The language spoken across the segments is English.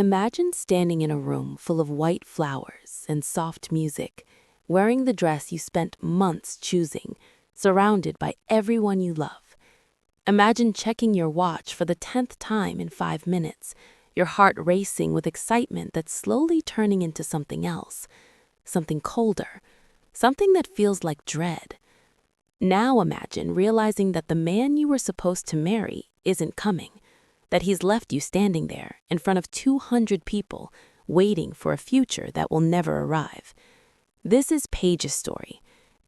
Imagine standing in a room full of white flowers and soft music, wearing the dress you spent months choosing, surrounded by everyone you love. Imagine checking your watch for the 10th time in 5 minutes, your heart racing with excitement that's slowly turning into something else, something colder, something that feels like dread. Now imagine realizing that the man you were supposed to marry isn't coming, that he's left you standing there in front of 200 people, waiting for a future that will never arrive. This is Paige's story,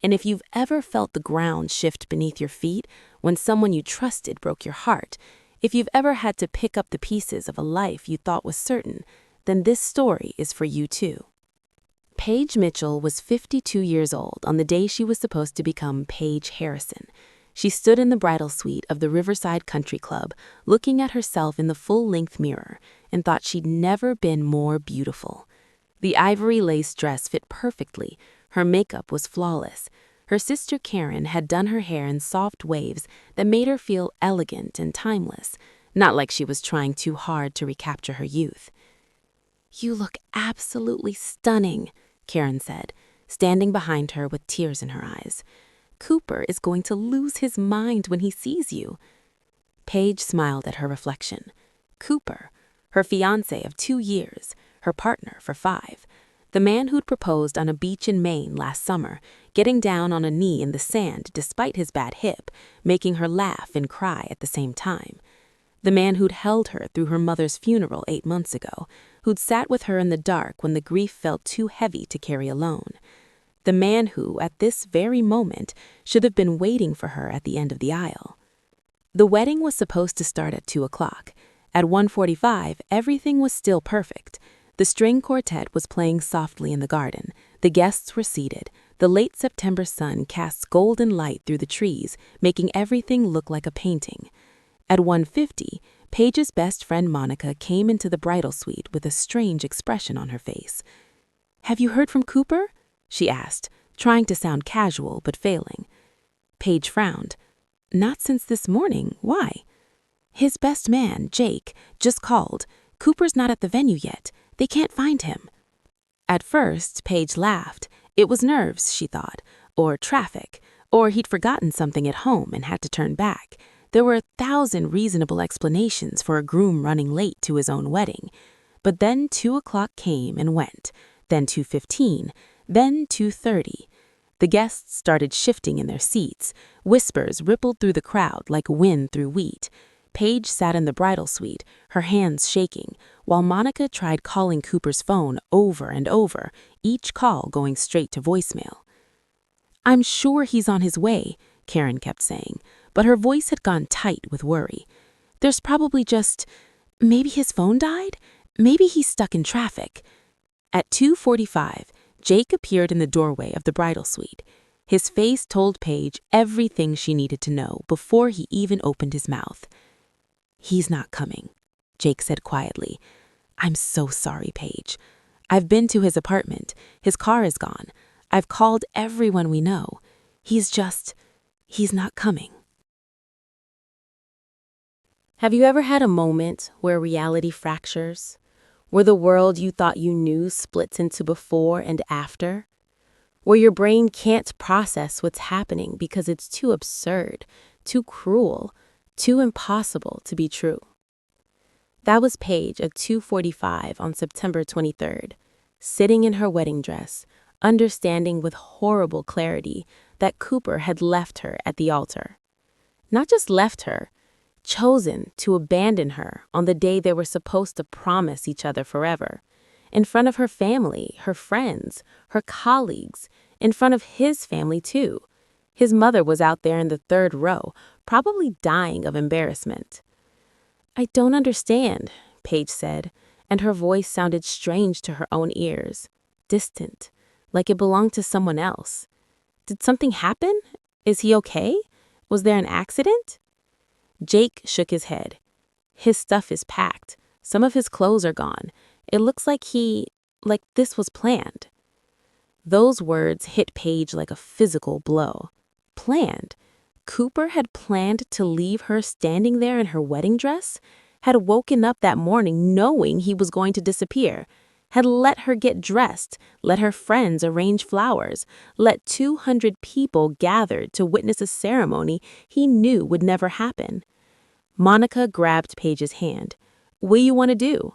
and if you've ever felt the ground shift beneath your feet when someone you trusted broke your heart, if you've ever had to pick up the pieces of a life you thought was certain, then this story is for you too. Paige Mitchell was 52 years old on the day she was supposed to become Paige Harrison. She stood in the bridal suite of the Riverside Country Club, looking at herself in the full-length mirror, and thought she'd never been more beautiful. The ivory lace dress fit perfectly, her makeup was flawless. Her sister Karen had done her hair in soft waves that made her feel elegant and timeless, not like she was trying too hard to recapture her youth. "You look absolutely stunning," Karen said, standing behind her with tears in her eyes. "Cooper is going to lose his mind when he sees you." Paige smiled at her reflection. Cooper, her fiancé of 2 years, her partner for 5, the man who'd proposed on a beach in Maine last summer, getting down on a knee in the sand despite his bad hip, making her laugh and cry at the same time. The man who'd held her through her mother's funeral 8 months ago, who'd sat with her in the dark when the grief felt too heavy to carry alone. The man who, at this very moment, should have been waiting for her at the end of the aisle. The wedding was supposed to start at 2 o'clock. At 1:45, everything was still perfect. The string quartet was playing softly in the garden. The guests were seated. The late September sun casts golden light through the trees, making everything look like a painting. At 1:50, Paige's best friend Monica came into the bridal suite with a strange expression on her face. "Have you heard from Cooper?" she asked, trying to sound casual but failing. Paige frowned. "Not since this morning. Why?" "His best man, Jake, just called. Cooper's not at the venue yet. They can't find him." At first, Paige laughed. It was nerves, she thought, or traffic, or he'd forgotten something at home and had to turn back. There were 1,000 reasonable explanations for a groom running late to his own wedding. But then 2 o'clock came and went, then 2:15, then 2:30. The guests started shifting in their seats. Whispers rippled through the crowd like wind through wheat. Paige sat in the bridal suite, her hands shaking, while Monica tried calling Cooper's phone over and over, each call going straight to voicemail. "I'm sure he's on his way," Karen kept saying, but her voice had gone tight with worry. "There's probably maybe his phone died? Maybe he's stuck in traffic." At 2:45, Jake appeared in the doorway of the bridal suite. His face told Paige everything she needed to know before he even opened his mouth. "He's not coming," Jake said quietly. "I'm so sorry, Paige. I've been to his apartment. His car is gone. I've called everyone we know. He's not coming." Have you ever had a moment where reality fractures? Where the world you thought you knew splits into before and after? Where your brain can't process what's happening because it's too absurd, too cruel, too impossible to be true? That was Paige at 2:45 on September 23rd, sitting in her wedding dress, understanding with horrible clarity that Cooper had left her at the altar. Not just left her, chosen to abandon her on the day they were supposed to promise each other forever, in front of her family, her friends, her colleagues, in front of his family too. His mother was out there in the 3rd row, probably dying of embarrassment. "I don't understand," Paige said, and her voice sounded strange to her own ears, distant, like it belonged to someone else. "Did something happen? Is he okay? Was there an accident?" Jake shook his head. "His stuff is packed. Some of his clothes are gone. It looks like this was planned." Those words hit Paige like a physical blow. Planned? Cooper had planned to leave her standing there in her wedding dress? had woken up that morning knowing he was going to disappear, had let her get dressed, let her friends arrange flowers, let 200 people gather to witness a ceremony he knew would never happen. Monica grabbed Paige's hand. "What do you want to do?"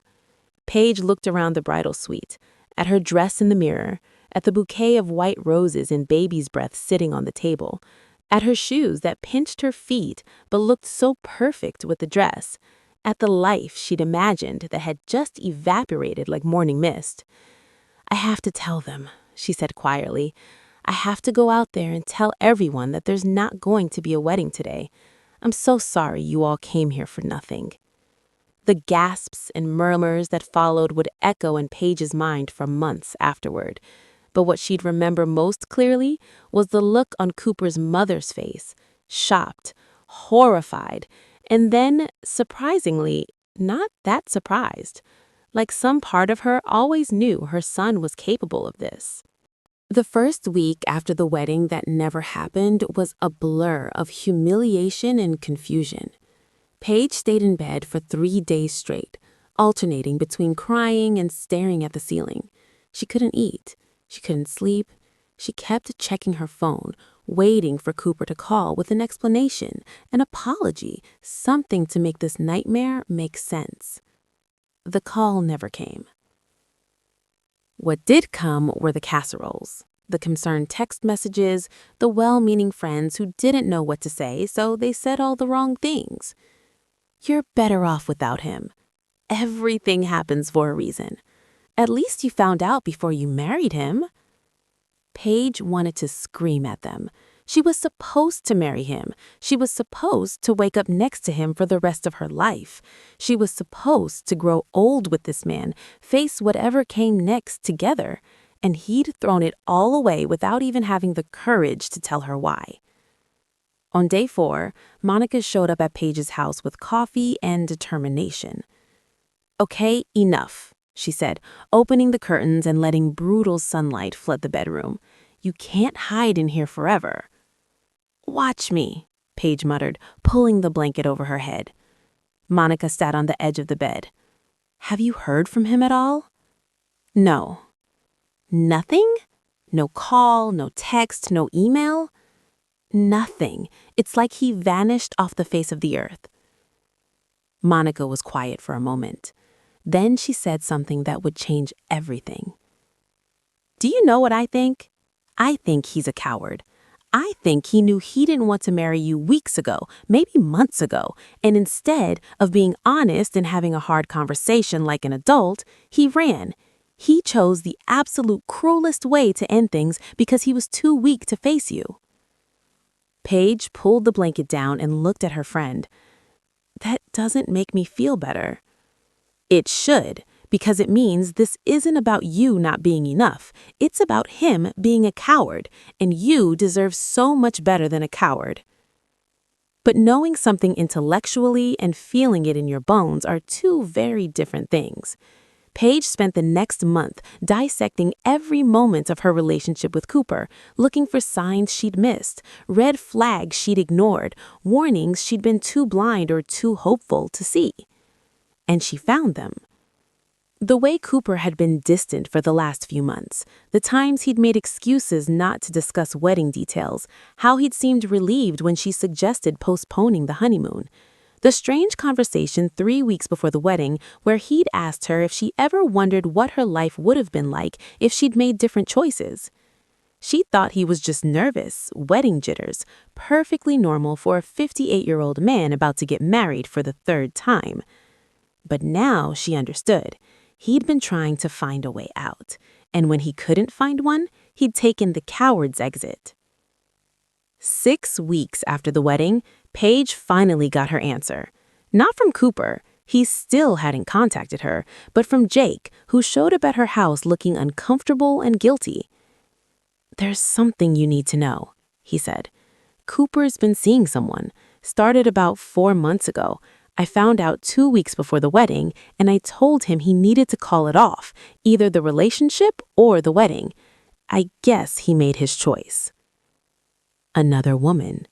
Paige looked around the bridal suite, at her dress in the mirror, at the bouquet of white roses and baby's breath sitting on the table, at her shoes that pinched her feet but looked so perfect with the dress, at the life she'd imagined that had just evaporated like morning mist. "I have to tell them," she said quietly. "I have to go out there and tell everyone that there's not going to be a wedding today. I'm so sorry you all came here for nothing." The gasps and murmurs that followed would echo in Paige's mind for months afterward. But what she'd remember most clearly was the look on Cooper's mother's face, shocked, horrified, and then, surprisingly, not that surprised. Like some part of her always knew her son was capable of this. The first week after the wedding that never happened was a blur of humiliation and confusion. Paige stayed in bed for 3 days straight, alternating between crying and staring at the ceiling. She couldn't eat. She couldn't sleep. She kept checking her phone, waiting for Cooper to call with an explanation, an apology, something to make this nightmare make sense. The call never came. What did come were the casseroles, the concerned text messages, the well-meaning friends who didn't know what to say, so they said all the wrong things. "You're better off without him. Everything happens for a reason. At least you found out before you married him." Paige wanted to scream at them. She was supposed to marry him. She was supposed to wake up next to him for the rest of her life. She was supposed to grow old with this man, face whatever came next together, and he'd thrown it all away without even having the courage to tell her why. On day 4, Monica showed up at Paige's house with coffee and determination. "Okay, enough," she said, opening the curtains and letting brutal sunlight flood the bedroom. "You can't hide in here forever." "Watch me," Paige muttered, pulling the blanket over her head. Monica sat on the edge of the bed. "Have you heard from him at all?" "No." "Nothing? No call, no text, no email?" "Nothing. It's like he vanished off the face of the earth." Monica was quiet for a moment. Then she said something that would change everything. "Do you know what I think? I think he's a coward. I think he knew he didn't want to marry you weeks ago, maybe months ago, and instead of being honest and having a hard conversation like an adult, he ran. He chose the absolute cruelest way to end things because he was too weak to face you." Paige pulled the blanket down and looked at her friend. "That doesn't make me feel better." "It should, because it means this isn't about you not being enough. It's about him being a coward, and you deserve so much better than a coward." But knowing something intellectually and feeling it in your bones are two very different things. Paige spent the next month dissecting every moment of her relationship with Cooper, looking for signs she'd missed, red flags she'd ignored, warnings she'd been too blind or too hopeful to see. And she found them. The way Cooper had been distant for the last few months, the times he'd made excuses not to discuss wedding details, how he'd seemed relieved when she suggested postponing the honeymoon. The strange conversation 3 weeks before the wedding where he'd asked her if she ever wondered what her life would have been like if she'd made different choices. She thought he was just nervous, wedding jitters, perfectly normal for a 58-year-old man about to get married for the 3rd time. But now she understood. He'd been trying to find a way out, and when he couldn't find one, he'd taken the coward's exit. 6 weeks after the wedding, Paige finally got her answer. Not from Cooper, he still hadn't contacted her, but from Jake, who showed up at her house looking uncomfortable and guilty. "There's something you need to know," he said. "Cooper's been seeing someone. Started about 4 months ago. I found out 2 weeks before the wedding, and I told him he needed to call it off, either the relationship or the wedding. I guess he made his choice." Another woman.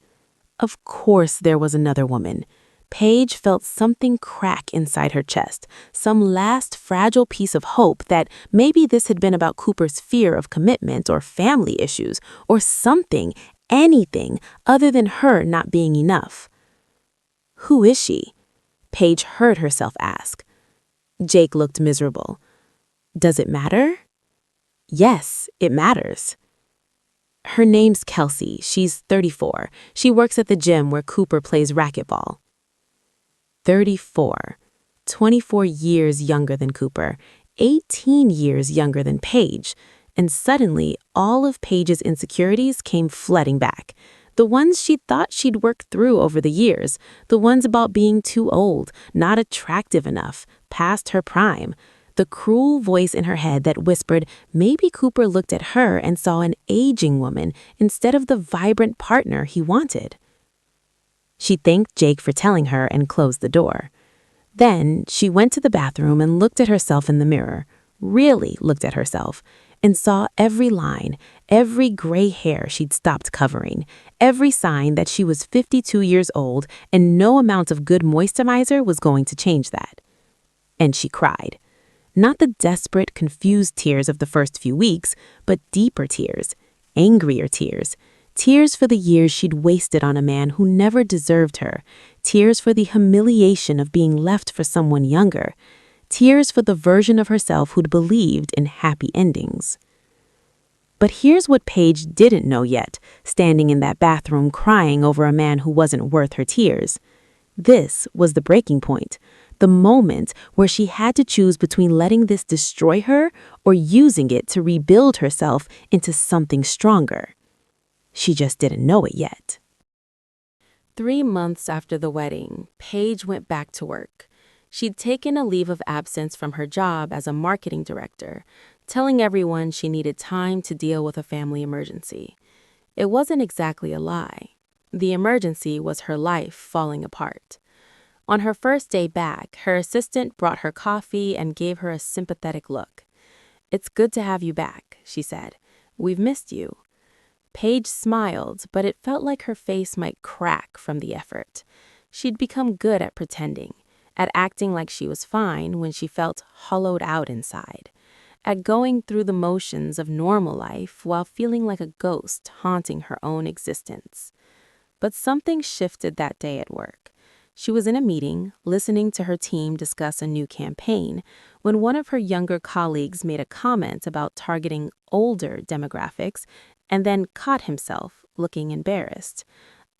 Of course there was another woman. Paige felt something crack inside her chest, some last fragile piece of hope that maybe this had been about Cooper's fear of commitment or family issues or something, anything other than her not being enough. "Who is she?" Paige heard herself ask. Jake looked miserable. "Does it matter?" "Yes, it matters." "Her name's Kelsey. She's 34. She works at the gym where Cooper plays racquetball." 34. 24 years younger than Cooper, 18 years younger than Paige, and suddenly all of Paige's insecurities came flooding back. The ones she thought she'd worked through over the years, the ones about being too old, not attractive enough, past her prime. The cruel voice in her head that whispered maybe Cooper looked at her and saw an aging woman instead of the vibrant partner he wanted. She thanked Jake for telling her and closed the door. Then she went to the bathroom and looked at herself in the mirror, really looked at herself, and saw every line, every gray hair she'd stopped covering, every sign that she was 52 years old and no amount of good moisturizer was going to change that. And she cried. Not the desperate, confused tears of the first few weeks, but deeper tears, angrier tears. Tears for the years she'd wasted on a man who never deserved her. Tears for the humiliation of being left for someone younger. Tears for the version of herself who'd believed in happy endings. But here's what Paige didn't know yet, standing in that bathroom crying over a man who wasn't worth her tears. This was the breaking point, the moment where she had to choose between letting this destroy her or using it to rebuild herself into something stronger. She just didn't know it yet. 3 months after the wedding, Paige went back to work. She'd taken a leave of absence from her job as a marketing director, telling everyone she needed time to deal with a family emergency. It wasn't exactly a lie. The emergency was her life falling apart. On her first day back, her assistant brought her coffee and gave her a sympathetic look. "It's good to have you back," she said. "We've missed you." Paige smiled, but it felt like her face might crack from the effort. She'd become good at pretending, at acting like she was fine when she felt hollowed out inside, at going through the motions of normal life while feeling like a ghost haunting her own existence. But something shifted that day at work. She was in a meeting, listening to her team discuss a new campaign, when one of her younger colleagues made a comment about targeting older demographics and then caught himself looking embarrassed.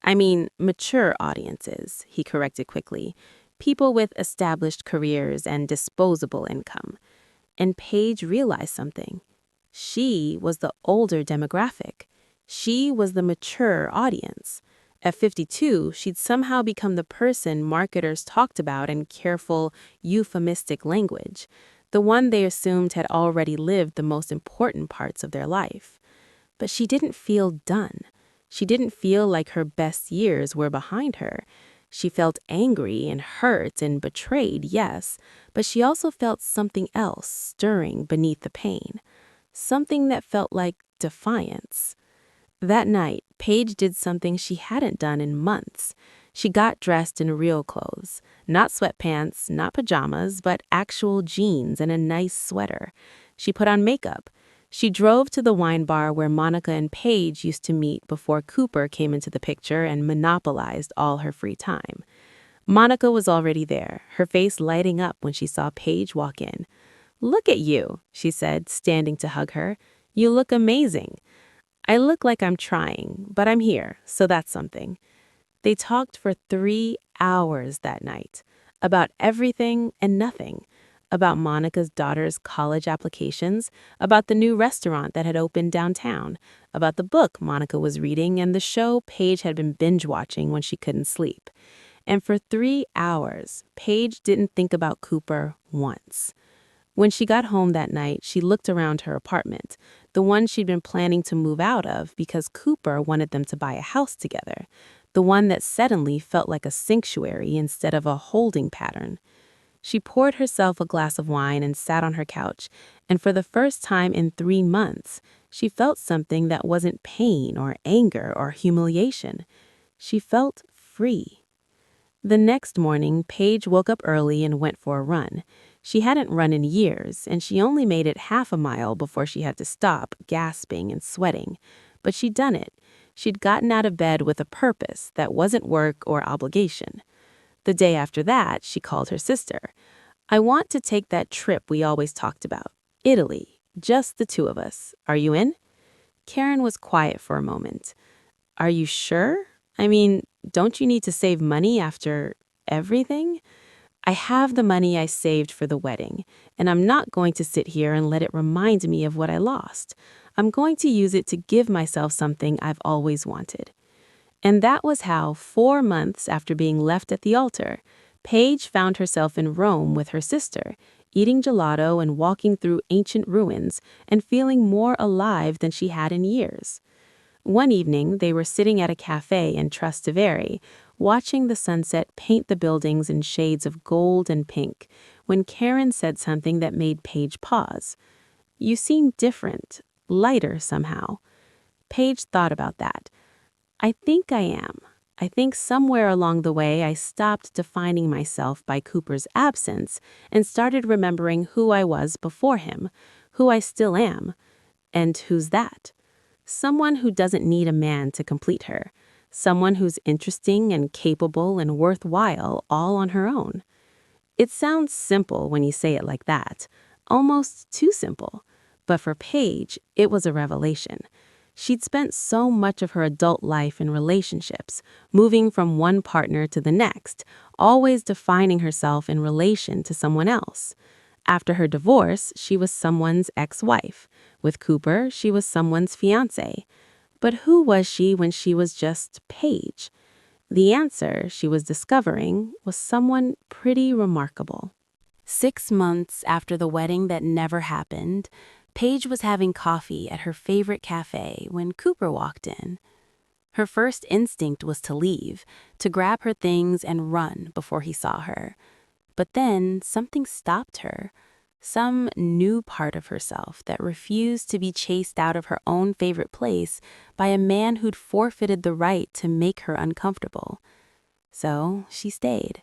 "I mean, mature audiences," he corrected quickly. "People with established careers and disposable income." And Paige realized something. She was the older demographic. She was the mature audience. At 52, she'd somehow become the person marketers talked about in careful, euphemistic language, the one they assumed had already lived the most important parts of their life. But she didn't feel done. She didn't feel like her best years were behind her. She felt angry and hurt and betrayed, yes, but she also felt something else stirring beneath the pain, something that felt like defiance. That night, Paige did something she hadn't done in months. She got dressed in real clothes, not sweatpants, not pajamas, but actual jeans and a nice sweater. She put on makeup. She drove to the wine bar where Monica and Paige used to meet before Cooper came into the picture and monopolized all her free time. Monica was already there, her face lighting up when she saw Paige walk in. "Look at you," she said, standing to hug her. "You look amazing." "I look like I'm trying, but I'm here, so that's something." They talked for 3 hours that night, about everything and nothing. About Monica's daughter's college applications, about the new restaurant that had opened downtown, about the book Monica was reading and the show Paige had been binge-watching when she couldn't sleep. And for 3 hours, Paige didn't think about Cooper once. When she got home that night, she looked around her apartment, the one she'd been planning to move out of because Cooper wanted them to buy a house together, the one that suddenly felt like a sanctuary instead of a holding pattern. She poured herself a glass of wine and sat on her couch, and for the first time in 3 months, she felt something that wasn't pain or anger or humiliation. She felt free. The next morning, Paige woke up early and went for a run. She hadn't run in years, and she only made it half a mile before she had to stop, gasping and sweating. But she'd done it. She'd gotten out of bed with a purpose that wasn't work or obligation. The day after that, she called her sister. "I want to take that trip we always talked about. Italy. Just the two of us. Are you in?" Karen was quiet for a moment. "Are you sure? I mean, don't you need to save money after everything?" "I have the money I saved for the wedding, and I'm not going to sit here and let it remind me of what I lost. I'm going to use it to give myself something I've always wanted." And that was how, 4 months after being left at the altar, Paige found herself in Rome with her sister, eating gelato and walking through ancient ruins and feeling more alive than she had in years. One evening, they were sitting at a cafe in Trastevere, watching the sunset paint the buildings in shades of gold and pink, when Karen said something that made Paige pause. "You seem different, lighter somehow." Paige thought about that. "I think I am. I think somewhere along the way I stopped defining myself by Cooper's absence and started remembering who I was before him, who I still am. And who's that? Someone who doesn't need a man to complete her. Someone who's interesting and capable and worthwhile all on her own." It sounds simple when you say it like that, almost too simple. But for Paige, it was a revelation. She'd spent so much of her adult life in relationships, moving from one partner to the next, always defining herself in relation to someone else. After her divorce, she was someone's ex-wife. With Cooper, she was someone's fiancé. But who was she when she was just Paige? The answer, she was discovering, was someone pretty remarkable. 6 months after the wedding that never happened, Paige was having coffee at her favorite cafe when Cooper walked in. Her first instinct was to leave, to grab her things and run before he saw her. But then something stopped her. Some new part of herself that refused to be chased out of her own favorite place by a man who'd forfeited the right to make her uncomfortable. So she stayed.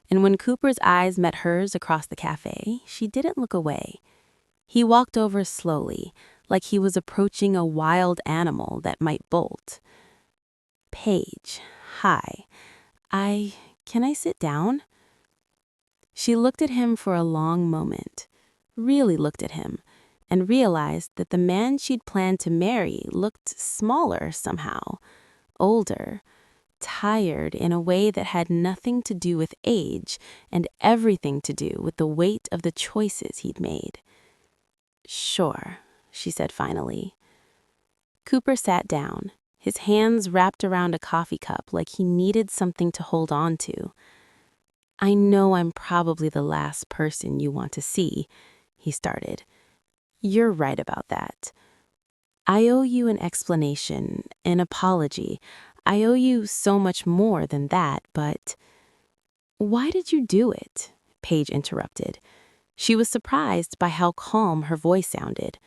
And when Cooper's eyes met hers across the cafe, she didn't look away. He walked over slowly, like he was approaching a wild animal that might bolt. "Paige, hi. Can I sit down?" She looked at him for a long moment, really looked at him, and realized that the man she'd planned to marry looked smaller somehow, older, tired in a way that had nothing to do with age and everything to do with the weight of the choices he'd made. "Sure," she said finally. Cooper sat down, his hands wrapped around a coffee cup like he needed something to hold on to. "I know I'm probably the last person you want to see," he started. "You're right about that. I owe you an explanation, an apology. I owe you so much more than that, but—" "Why did you do it?" Paige interrupted. She was surprised by how calm her voice sounded.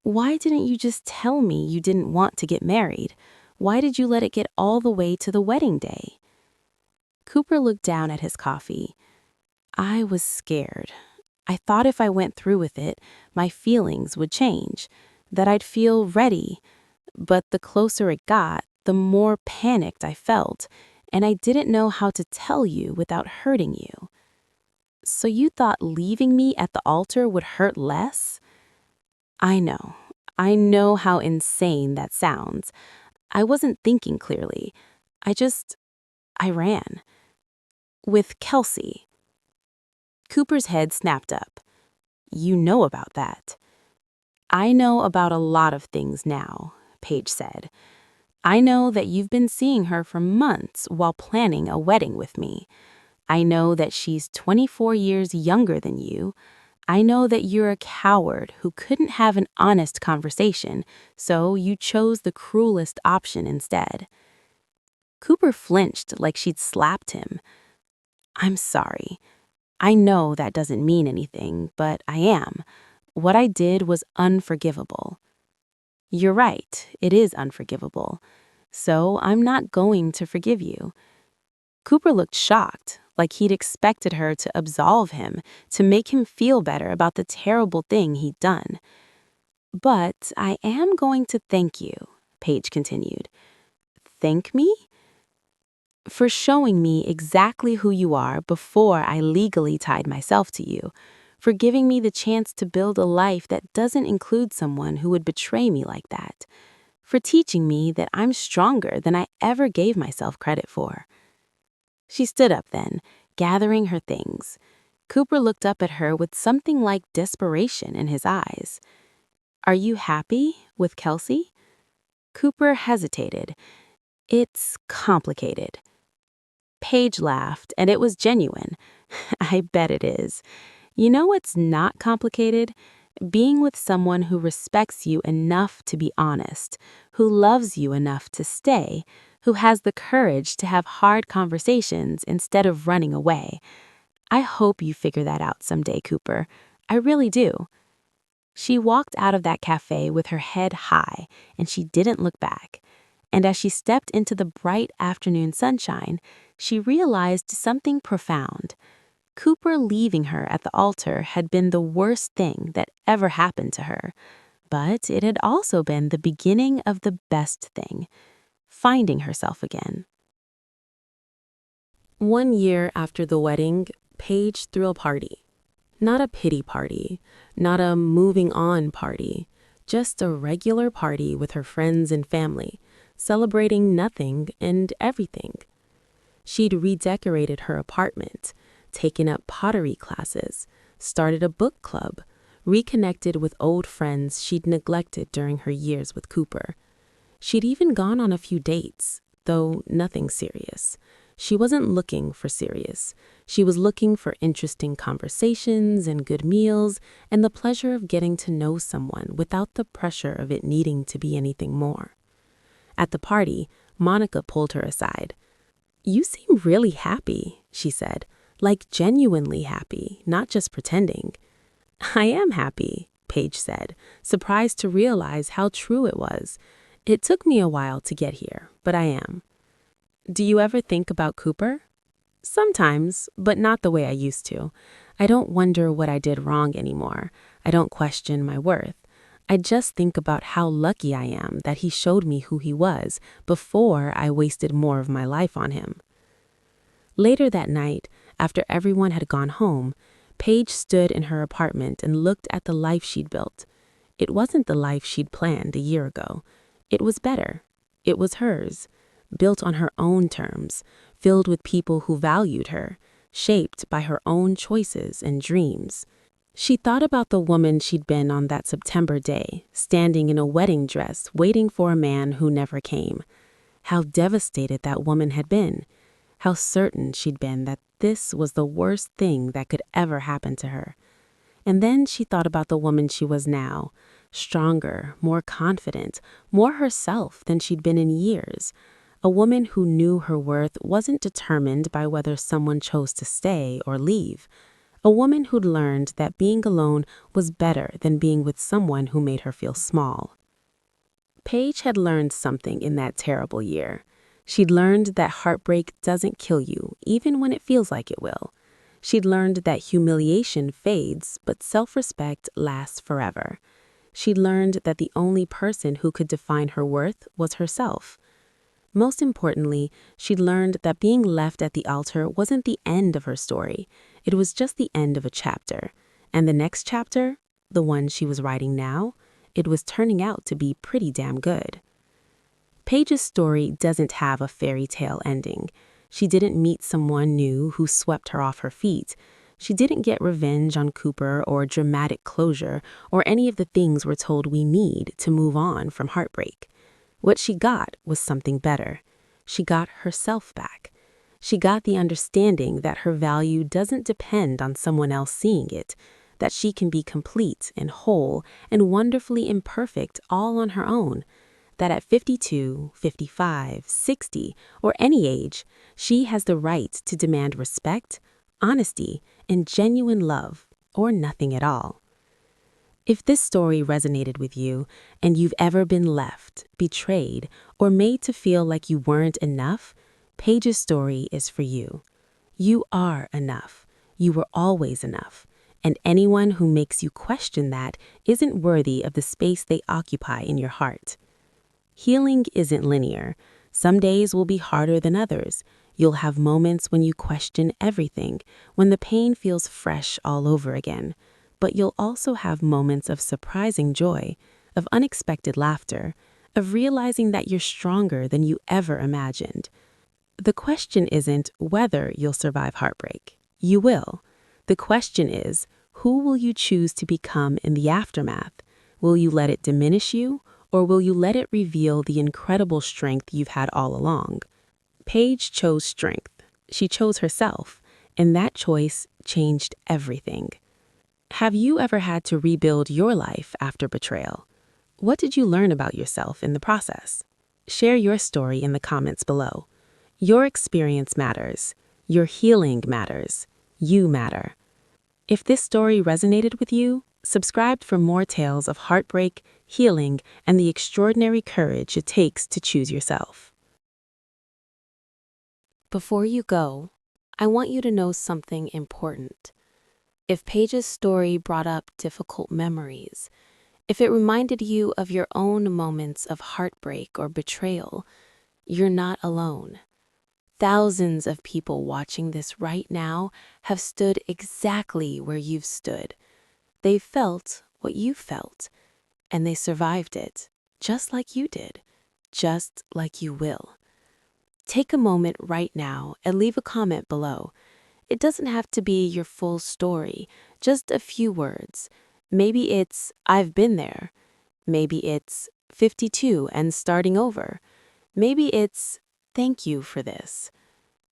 "Why didn't you just tell me you didn't want to get married? Why did you let it get all the way to the wedding day?" Cooper looked down at his coffee. "I was scared. I thought if I went through with it, my feelings would change, that I'd feel ready. But the closer it got, the more panicked I felt, and I didn't know how to tell you without hurting you." "So you thought leaving me at the altar would hurt less?" I know how insane that sounds. I wasn't thinking clearly. I ran. With Kelsey." Cooper's head snapped up. "You know about that." "I know about a lot of things now," Paige said. "I know that you've been seeing her for months while planning a wedding with me. I know that she's 24 years younger than you. I know that you're a coward who couldn't have an honest conversation, so you chose the cruelest option instead." Cooper flinched like she'd slapped him. "I'm sorry. I know that doesn't mean anything, but I am. What I did was unforgivable." "You're right, it is unforgivable. So I'm not going to forgive you." Cooper looked shocked, like he'd expected her to absolve him, to make him feel better about the terrible thing he'd done. "But I am going to thank you," Paige continued. "Thank me?" "For showing me exactly who you are before I legally tied myself to you, for giving me the chance to build a life that doesn't include someone who would betray me like that, for teaching me that I'm stronger than I ever gave myself credit for." She stood up then, gathering her things. Cooper looked up at her with something like desperation in his eyes. "Are you happy with Kelsey?" Cooper hesitated. "It's complicated." Paige laughed, and it was genuine. "I bet it is. You know what's not complicated? Being with someone who respects you enough to be honest, who loves you enough to stay, who has the courage to have hard conversations instead of running away. I hope you figure that out someday, Cooper. I really do." She walked out of that cafe with her head high, and she didn't look back. And as she stepped into the bright afternoon sunshine, she realized something profound. Cooper leaving her at the altar had been the worst thing that ever happened to her, but it had also been the beginning of the best thing, finding herself again. 1 year after the wedding, Paige threw a party. Not a pity party, not a moving on party, just a regular party with her friends and family, celebrating nothing and everything. She'd redecorated her apartment, taken up pottery classes, started a book club, reconnected with old friends she'd neglected during her years with Cooper. She'd even gone on a few dates, though nothing serious. She wasn't looking for serious. She was looking for interesting conversations and good meals and the pleasure of getting to know someone without the pressure of it needing to be anything more. At the party, Monica pulled her aside. "You seem really happy," she said, "like genuinely happy, not just pretending." "I am happy," Paige said, surprised to realize how true it was. "It took me a while to get here, but I am." "Do you ever think about Cooper?" "Sometimes, but not the way I used to. I don't wonder what I did wrong anymore. I don't question my worth. I just think about how lucky I am that he showed me who he was before I wasted more of my life on him." Later that night, after everyone had gone home, Paige stood in her apartment and looked at the life she'd built. It wasn't the life she'd planned a year ago. It was better. It was hers, built on her own terms, filled with people who valued her, shaped by her own choices and dreams. She thought about the woman she'd been on that September day, standing in a wedding dress, waiting for a man who never came. How devastated that woman had been. How certain she'd been that this was the worst thing that could ever happen to her. And then she thought about the woman she was now, stronger, more confident, more herself than she'd been in years. A woman who knew her worth wasn't determined by whether someone chose to stay or leave. A woman who'd learned that being alone was better than being with someone who made her feel small. Paige had learned something in that terrible year. She'd learned that heartbreak doesn't kill you, even when it feels like it will. She'd learned that humiliation fades, but self-respect lasts forever. She'd learned that the only person who could define her worth was herself. Most importantly, she'd learned that being left at the altar wasn't the end of her story. It was just the end of a chapter. And the next chapter, the one she was writing now, it was turning out to be pretty damn good. Paige's story doesn't have a fairy tale ending. She didn't meet someone new who swept her off her feet. She didn't get revenge on Cooper or dramatic closure or any of the things we're told we need to move on from heartbreak. What she got was something better. She got herself back. She got the understanding that her value doesn't depend on someone else seeing it, that she can be complete and whole and wonderfully imperfect all on her own, that at 52, 55, 60, or any age, she has the right to demand respect, honesty, and genuine love, or nothing at all. If this story resonated with you and you've ever been left, betrayed, or made to feel like you weren't enough, Paige's story is for you. You are enough. You were always enough. And anyone who makes you question that isn't worthy of the space they occupy in your heart. Healing isn't linear. Some days will be harder than others. You'll have moments when you question everything, when the pain feels fresh all over again. But you'll also have moments of surprising joy, of unexpected laughter, of realizing that you're stronger than you ever imagined. The question isn't whether you'll survive heartbreak. You will. The question is, who will you choose to become in the aftermath? Will you let it diminish you, or will you let it reveal the incredible strength you've had all along? Paige chose strength. She chose herself, and that choice changed everything. Have you ever had to rebuild your life after betrayal? What did you learn about yourself in the process? Share your story in the comments below. Your experience matters. Your healing matters. You matter. If this story resonated with you, subscribe for more tales of heartbreak, healing, and the extraordinary courage it takes to choose yourself. Before you go, I want you to know something important. If Paige's story brought up difficult memories, if it reminded you of your own moments of heartbreak or betrayal, you're not alone. Thousands of people watching this right now have stood exactly where you've stood. They felt what you felt, and they survived it, just like you did, just like you will. Take a moment right now and leave a comment below. It doesn't have to be your full story, just a few words. Maybe it's, "I've been there." Maybe it's, "52 and starting over." Maybe it's, "Thank you for this."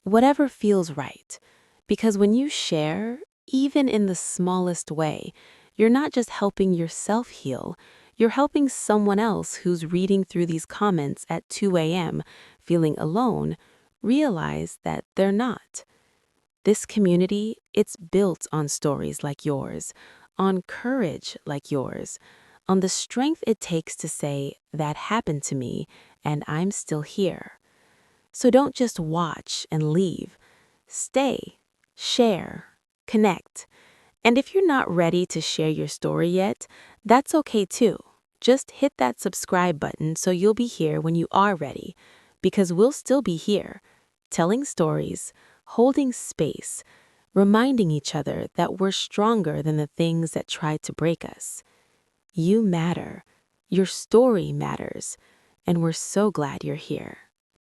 Whatever feels right. Because when you share, even in the smallest way, you're not just helping yourself heal, you're helping someone else who's reading through these comments at 2 a.m., feeling alone, realize that they're not. This community, it's built on stories like yours, on courage like yours, on the strength it takes to say, "That happened to me, and I'm still here." So don't just watch and leave. Stay, share, connect. And if you're not ready to share your story yet, that's okay too. Just hit that subscribe button so you'll be here when you are ready, because we'll still be here, telling stories, holding space, reminding each other that we're stronger than the things that try to break us. You matter. Your story matters. And we're so glad you're here.